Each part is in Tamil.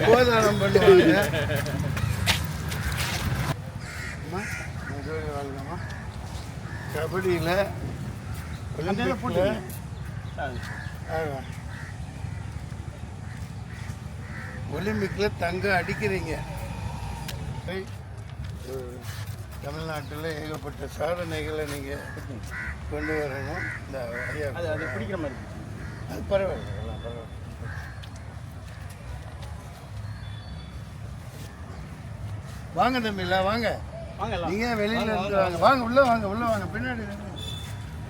கோதானம் பண்ணுவாங்க. கபடியில் ஒலிம்பிக்கில் தங்கம் அடிக்கிறீங்க. தமிழ்நாட்டில் ஏகப்பட்ட சாதனைகளை நீங்கள் கொண்டு வரணும். இந்த ஐயா அது பிடிக்கிற மாதிரி அது பரவாயில்ல, பரவாயில்ல. வாங்க தம்பில வாங்க, நீங்கள் வெளியில் இருந்து வாங்க, வாங்க உள்ளே வாங்க, உள்ளே வாங்க, பின்னாடி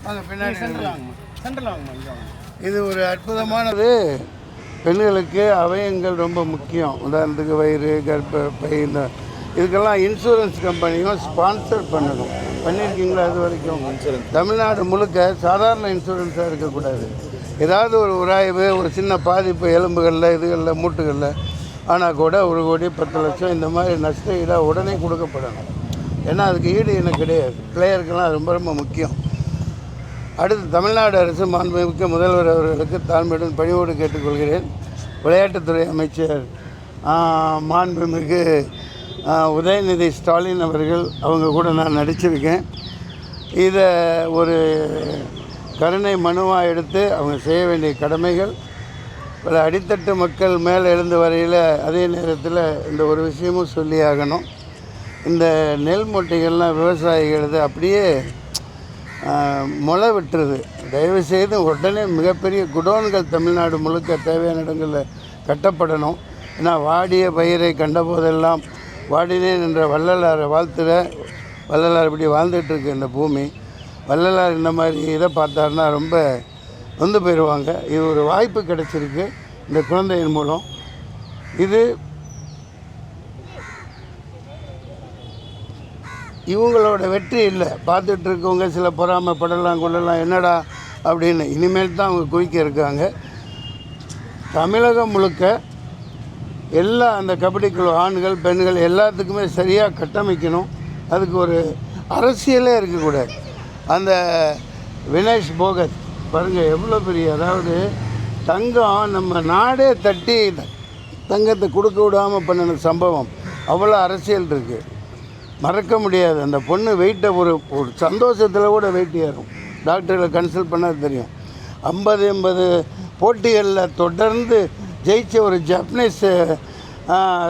வாங்க, பின்னாடி சென்டரில் வாங்க. இது ஒரு அற்புதமானது. பெண்களுக்கு அவயங்கள் ரொம்ப முக்கியம். உதாரணத்துக்கு வயிறு, கர்ப்பப்பை, இந்த இதுக்கெல்லாம் இன்சூரன்ஸ் கம்பெனியும் ஸ்பான்சர் பண்ணணும். பண்ணியிருக்கீங்களா? அது வரைக்கும் தமிழ்நாடு முழுக்க சாதாரண இன்சூரன்ஸாக இருக்கக்கூடாது. ஏதாவது ஒரு உராய்வு, ஒரு சின்ன பாதிப்பு எலும்புகளில், இதுகளில், மூட்டுகளில் ஆனால் கூட 1 கோடி 10 லட்சம் இந்த மாதிரி நஷ்ட ஈடாக உடனே கொடுக்கப்படணும். ஏன்னா அதுக்கு ஈடு எனக்கு கிடையாது. பிளேயருக்கெல்லாம் ரொம்ப ரொம்ப முக்கியம். அடுத்து தமிழ்நாடு அரசு மாண்புமிக்க முதல்வர் அவர்களுக்கு தாழ்மையுடன் பணிவோடு கேட்டுக்கொள்கிறேன். விளையாட்டுத்துறை அமைச்சர் மாண்புமிகு உதயநிதி ஸ்டாலின் அவர்கள், அவங்க கூட நான் நடிச்சிருக்கேன். இதை ஒரு கருணை மனுவாக எடுத்து அவங்க செய்ய வேண்டிய கடமைகள் பல அடித்தட்டு மக்கள் மேலே எழுந்து வரையில் அதே நேரத்தில் இந்த ஒரு விஷயமும் சொல்லி ஆகணும். இந்த நெல் மூட்டைகள்லாம் விவசாயிகளது அப்படியே முளை விட்டுருது. தயவுசெய்து உடனே மிகப்பெரிய குடோன்கள் தமிழ்நாடு முழுக்க தேவையான இடங்களில் கட்டப்படணும். ஏன்னா வாடிய பயிரை கண்டபோதெல்லாம் வாடினேன் என்ற வள்ளலாரை வாழ்த்துற வள்ளலார் இப்படி வாழ்ந்துட்டுருக்கு இந்த பூமி. வள்ளலார் இந்த மாதிரி இதை பார்த்தாருன்னா ரொம்ப வந்து போயிடுவாங்க. இது ஒரு வாய்ப்பு கிடைச்சிருக்கு இந்த குழந்தையின் மூலம். இது இவங்களோட வெற்றி இல்லை. பார்த்துட்டு இருக்கவங்க சில பொறாமைப்படலாம் கொள்ளலாம், என்னடா அப்படின்னு. இனிமேல் தான் அவங்க குவிக்க இருக்காங்க. தமிழகம் முழுக்க எல்லா அந்த கபடி குழு ஆண்கள் பெண்கள் எல்லாத்துக்குமே சரியாக கட்டமைக்கணும். அதுக்கு ஒரு அரசியலே இருக்கக்கூடாது. அந்த வினேஷ் போகத் பாருங்கள் எவ்வளோ பெரிய, அதாவது தங்கம் நம்ம நாடே தட்டி தங்கத்தை கொடுக்க விடாமல் பண்ணின சம்பவம். அவ்வளோ அரசியல் இருக்குது, மறக்க முடியாது. அந்த பொண்ணு வெயிட்டை ஒரு சந்தோஷத்தில் கூட வெயிட் ஏறும். டாக்டர்களை கன்சல்ட் பண்ணால் தெரியும். 50-80 போட்டிகளில் தொடர்ந்து ஜெயித்த ஒரு ஜப்பனீஸ்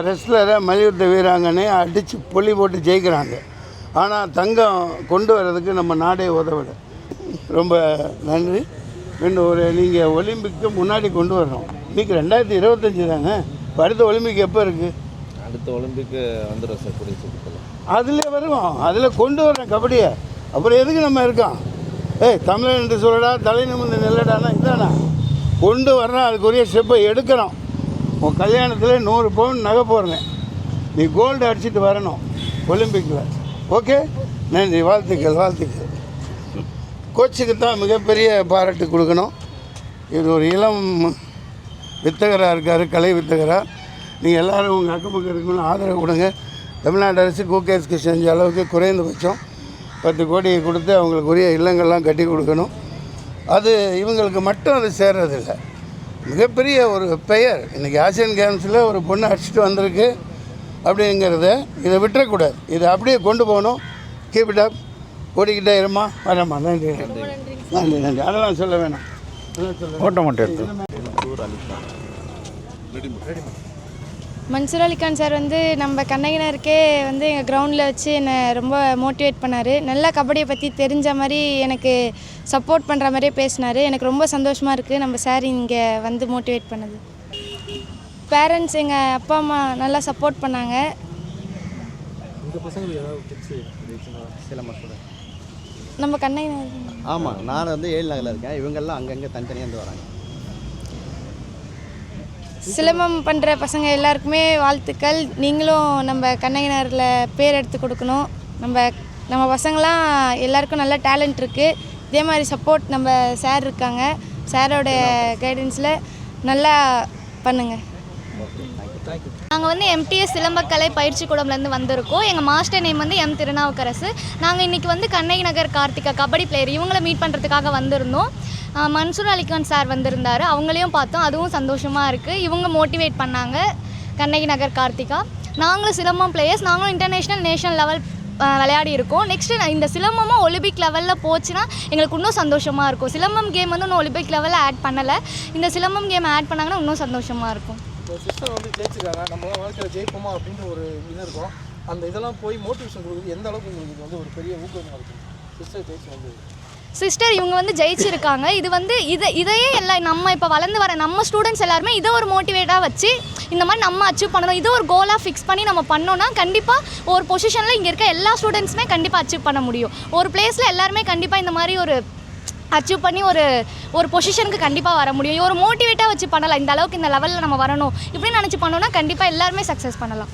ரெஸ்லரை மல்யுத்த வீராங்கனை அடித்து பொலி போட்டு ஜெயிக்கிறாங்க. ஆனால் தங்கம் கொண்டு வர்றதுக்கு நம்ம நாடே உதவிட. ரொம்ப நன்றி. இன்னும் நீங்கள் ஒலிம்பிக்கு முன்னாடி கொண்டு வரணும். இன்றைக்கி 2025 தாங்க. இப்போ அடுத்த ஒலிம்பிக் எப்போ இருக்குது? அடுத்த ஒலிம்பிக்கு வந்துடும் சார், கூடிய சீக்கிரத்தில். அதில் வருவோம், அதில் கொண்டு வரேன் கபடியை. அப்புறம் எதுக்கு நம்ம இருக்கோம்? தமிழன் என்று சொல்லடா, தலை நிமிர்ந்து நெல்லடானா இதானா கொண்டு வரணும். அதுக்குரிய ஸ்டெப்பை எடுக்கிறோம். உன் கல்யாணத்தில் 100 பவுன் நகை போடுறேன். நீ கோல்டு அடிச்சுட்டு வரணும் ஒலிம்பிக்கில். ஓகே, நன்றி, வாழ்த்துக்கள், வாழ்த்துக்கள். கோச்சுக்கு தான் மிகப்பெரிய பாராட்டு கொடுக்கணும். இது ஒரு இளம் வித்தகராக இருக்கார், கலை வித்தகராக. நீங்கள் எல்லோரும் உங்கள் அக்கப்பக்கம் இருக்கணும்னு ஆதரவு கொடுங்க. தமிழ்நாடு அரசு கோகேஸ்க்கு செஞ்ச அளவுக்கு குறைந்தபட்சம் 10 கோடியை கொடுத்து அவங்களுக்கு உரிய இல்லங்கள்லாம் கட்டி கொடுக்கணும். அது இவங்களுக்கு மட்டும் அது சேர்றதில்லை. மிகப்பெரிய ஒரு பெயர். இன்றைக்கி ஆசியன் கேம்ஸில் ஒரு பொண்ணு அடிச்சுட்டு வந்திருக்கு அப்படிங்கிறத இதை விட்டுறக்கூடாது. இதை அப்படியே கொண்டு போகணும். Keep it up. ஓடிக்கிட்டே இருமா, வரேம்மா. நன்றி, நன்றி, நன்றி. அதெல்லாம் சொல்ல வேணாம். ஓட்ட மட்டும் எடுத்து. மன்சூர் அலிகான் சார் வந்து நம்ம கண்ணகினருக்கே வந்து எங்கள் கிரவுண்டில் வச்சு என்னை ரொம்ப மோட்டிவேட் பண்ணார். நல்லா கபடியை பற்றி தெரிஞ்ச மாதிரி எனக்கு சப்போர்ட் பண்ணுற மாதிரியே பேசினார். எனக்கு ரொம்ப சந்தோஷமாக இருக்குது நம்ம சார் இங்கே வந்து மோட்டிவேட் பண்ணது. பேரண்ட்ஸ் எங்கள் அப்பா அம்மா நல்லா சப்போர்ட் பண்ணாங்க. நம்ம கண்ணகினர். ஆமாம், நான் வந்து 7 நகரில் இருக்கேன். இவங்கெல்லாம் அங்கங்கே தனித்தனியாக வந்து வராங்க. சிலம்பம் பண்ணுற பசங்க எல்லாருக்குமே வாழ்த்துக்கள். நீங்களும் நம்ம கண்ணகினரில் பேர் எடுத்து கொடுக்கணும். நம்ம பசங்களாம் எல்லாருக்கும் நல்ல டேலண்ட் இருக்குது. இதே மாதிரி சப்போர்ட் நம்ம சார் இருக்காங்க. சாரோட கைடன்ஸில் நல்லா பண்ணுங்கள். நாங்கள் வந்து MTS சிலம்பக்கலை பயிற்சி கூடம்லேருந்து வந்திருக்கோம். எங்கள் மாஸ்டர் நேம் வந்து M திருநாவுக்கரசு. நாங்கள் இன்றைக்கி வந்து கண்ணகி நகர் கார்த்திகா கபடி பிளேயர் இவங்கள மீட் பண்ணுறதுக்காக வந்திருந்தோம். மன்சூர் அலிகான் சார் வந்திருந்தார். அவங்களையும் பார்த்தோம், அதுவும் சந்தோஷமாக இருக்குது. இவங்க மோட்டிவேட் பண்ணாங்க. கண்ணகி நகர் கார்த்திகா. நாங்களும் சிலம்பம் பிளேயர்ஸ், நாங்களும் இன்டர்நேஷ்னல் நேஷனல் லெவல் விளையாடி இருக்கோம். நெக்ஸ்ட்டு இந்த சிலம்பமும் ஒலிம்பிக் லெவலில் போச்சுன்னா எங்களுக்கு இன்னும் சந்தோஷமாக இருக்கும். சிலம்பம் கேம் வந்து இன்னும் ஒலிம்பிக் லெவலில் ஆட் பண்ணலை. இந்த சிலம்பம் கேம் ஆட் பண்ணாங்கன்னா இன்னும் சந்தோஷமாக இருக்கும். இப்போ சிஸ்டர் வந்து ஜெயிச்சிருக்காங்க, நம்ம வாழ்க்கையில் ஜெயிப்போமா அப்படின்னு ஒரு இது இருக்கும். அந்த இதெல்லாம் போய் மோட்டிவேஷன் கொடுக்குறது எந்த அளவுக்கு உங்களுக்கு வந்து ஒரு பெரிய ஊக்கமாக இருக்கும் சிஸ்டர் ஜெயிச்சு வந்து? சிஸ்டர் இவங்க வந்து ஜெயிச்சிருக்காங்க. இது வந்து இதையே எல்லாம் நம்ம இப்போ வளர்ந்து வர நம்ம ஸ்டூடெண்ட்ஸ் எல்லாருமே இதை ஒரு மோட்டிவேட்டாக வச்சு இந்த மாதிரி நம்ம அச்சீவ் பண்ணணும், இதை ஒரு கோலாக ஃபிக்ஸ் பண்ணி நம்ம பண்ணோன்னா கண்டிப்பாக ஒரு பொசிஷனில் இங்கே இருக்க எல்லா ஸ்டூடெண்ட்ஸுமே கண்டிப்பாக அச்சீவ் பண்ண முடியும். ஒரு பிளேஸில் எல்லாருமே கண்டிப்பாக இந்த மாதிரி ஒரு அச்சீவ் பண்ணி ஒரு பொசிஷனுக்கு கண்டிப்பாக வர முடியும். ஒரு மோட்டிவேட்டாக வச்சு பண்ணலாம், இந்த அளவுக்கு இந்த லெவலில் நம்ம வரணும் இப்படின்னு நினச்சி பண்ணோன்னா கண்டிப்பாக எல்லாருமே சக்ஸஸ் பண்ணலாம்.